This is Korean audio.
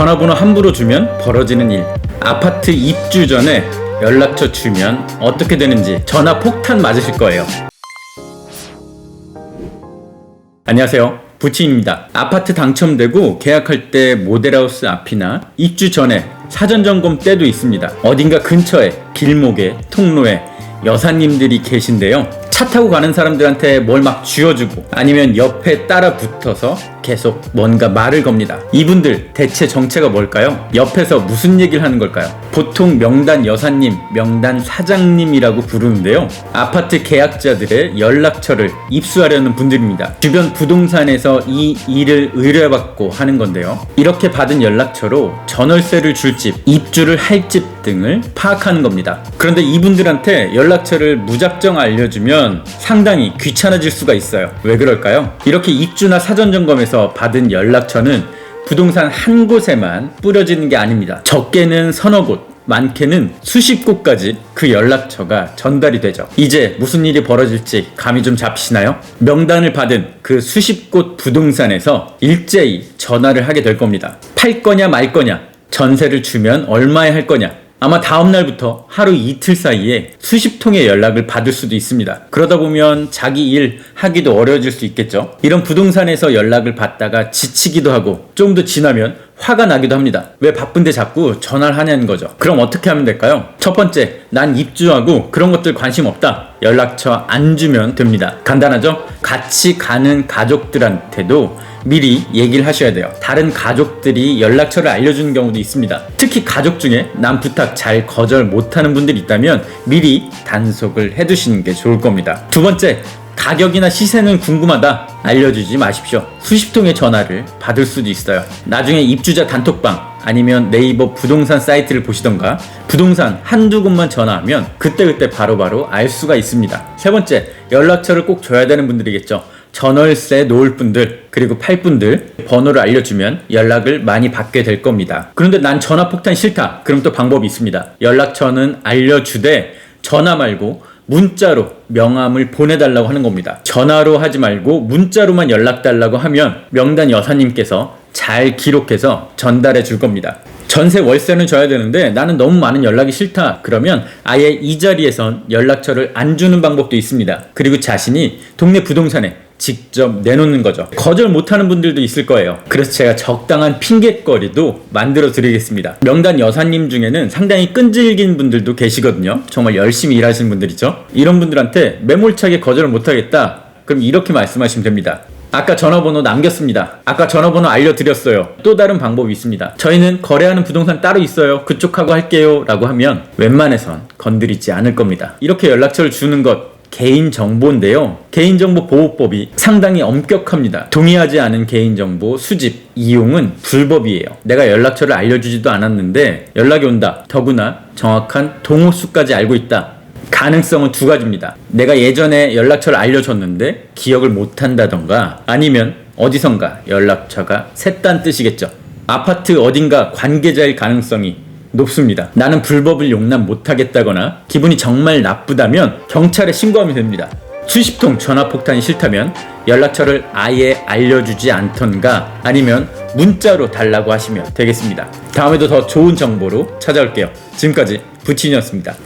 전화번호 함부로 주면 벌어지는 일. 아파트 입주 전에 연락처 주면 어떻게 되는지 전화 폭탄 맞으실 거예요. 안녕하세요, 부치입니다. 아파트 당첨되고 계약할 때 모델하우스 앞이나 입주 전에 사전점검 때도 있습니다. 어딘가 근처에 길목에 통로에 여사님들이 계신데요, 차 타고 가는 사람들한테 뭘 막 쥐어주고 아니면 옆에 따라 붙어서 계속 뭔가 말을 겁니다. 이분들 대체 정체가 뭘까요? 옆에서 무슨 얘기를 하는 걸까요? 보통 명단 여사님, 명단 사장님이라고 부르는데요, 아파트 계약자들의 연락처를 입수하려는 분들입니다. 주변 부동산에서 이 일을 의뢰받고 하는 건데요, 이렇게 받은 연락처로 전월세를 줄 집, 입주를 할 집 등을 파악하는 겁니다. 그런데 이분들한테 연락처를 무작정 알려주면 상당히 귀찮아질 수가 있어요. 왜 그럴까요? 이렇게 입주나 사전점검에서 받은 연락처는 부동산 한 곳에만 뿌려지는 게 아닙니다. 적게는 서너 곳, 많게는 수십 곳까지 그 연락처가 전달이 되죠. 이제 무슨 일이 벌어질지 감이 좀 잡히시나요? 명단을 받은 그 수십 곳 부동산에서 일제히 전화를 하게 될 겁니다. 팔 거냐 말 거냐, 전세를 주면 얼마에 할 거냐, 아마 다음날부터 하루 이틀 사이에 수십 통의 연락을 받을 수도 있습니다. 그러다 보면 자기 일 하기도 어려워질 수 있겠죠. 이런 부동산에서 연락을 받다가 지치기도 하고 좀 더 지나면 화가 나기도 합니다. 왜 바쁜데 자꾸 전화를 하냐는 거죠. 그럼 어떻게 하면 될까요? 첫 번째, 난 입주하고 그런 것들 관심 없다. 연락처 안 주면 됩니다. 간단하죠? 같이 가는 가족들한테도 미리 얘기를 하셔야 돼요. 다른 가족들이 연락처를 알려주는 경우도 있습니다. 특히 가족 중에 난 부탁 잘 거절 못하는 분들이 있다면 미리 단속을 해두시는 게 좋을 겁니다. 두 번째, 가격이나 시세는 궁금하다. 알려주지 마십시오. 수십 통의 전화를 받을 수도 있어요. 나중에 입주자 단톡방 아니면 네이버 부동산 사이트를 보시던가 부동산 한두 곳만 전화하면 그때그때 바로바로 알 수가 있습니다. 세 번째, 연락처를 꼭 줘야 되는 분들이겠죠. 전월세 놓을 분들, 그리고 팔 분들 번호를 알려주면 연락을 많이 받게 될 겁니다. 그런데 난 전화 폭탄 싫다. 그럼 또 방법이 있습니다. 연락처는 알려주되 전화 말고 문자로 명함을 보내달라고 하는 겁니다. 전화로 하지 말고 문자로만 연락 달라고 하면 명단 여사님께서 잘 기록해서 전달해 줄 겁니다. 전세 월세는 줘야 되는데 나는 너무 많은 연락이 싫다. 그러면 아예 이 자리에선 연락처를 안 주는 방법도 있습니다. 그리고 자신이 동네 부동산에 직접 내놓는 거죠. 거절 못하는 분들도 있을 거예요. 그래서 제가 적당한 핑곗거리도 만들어 드리겠습니다. 명단 여사님 중에는 상당히 끈질긴 분들도 계시거든요. 정말 열심히 일하시는 분들이죠. 이런 분들한테 매몰차게 거절을 못하겠다. 그럼 이렇게 말씀하시면 됩니다. 아까 전화번호 남겼습니다. 아까 전화번호 알려드렸어요. 또 다른 방법이 있습니다. 저희는 거래하는 부동산 따로 있어요. 그쪽하고 할게요 라고 하면 웬만해선 건드리지 않을 겁니다. 이렇게 연락처를 주는 것 개인정보인데요, 개인정보보호법이 상당히 엄격합니다. 동의하지 않은 개인정보 수집, 이용은 불법이에요. 내가 연락처를 알려주지도 않았는데 연락이 온다. 더구나 정확한 동호수까지 알고 있다. 가능성은 두 가지입니다. 내가 예전에 연락처를 알려줬는데 기억을 못한다던가 아니면 어디선가 연락처가 샜다는 뜻이겠죠. 아파트 어딘가 관계자일 가능성이 높습니다. 나는 불법을 용납 못하겠다거나 기분이 정말 나쁘다면 경찰에 신고하면 됩니다. 수십 통 전화 폭탄이 싫다면 연락처를 아예 알려주지 않던가 아니면 문자로 달라고 하시면 되겠습니다. 다음에도 더 좋은 정보로 찾아올게요. 지금까지 부친이었습니다.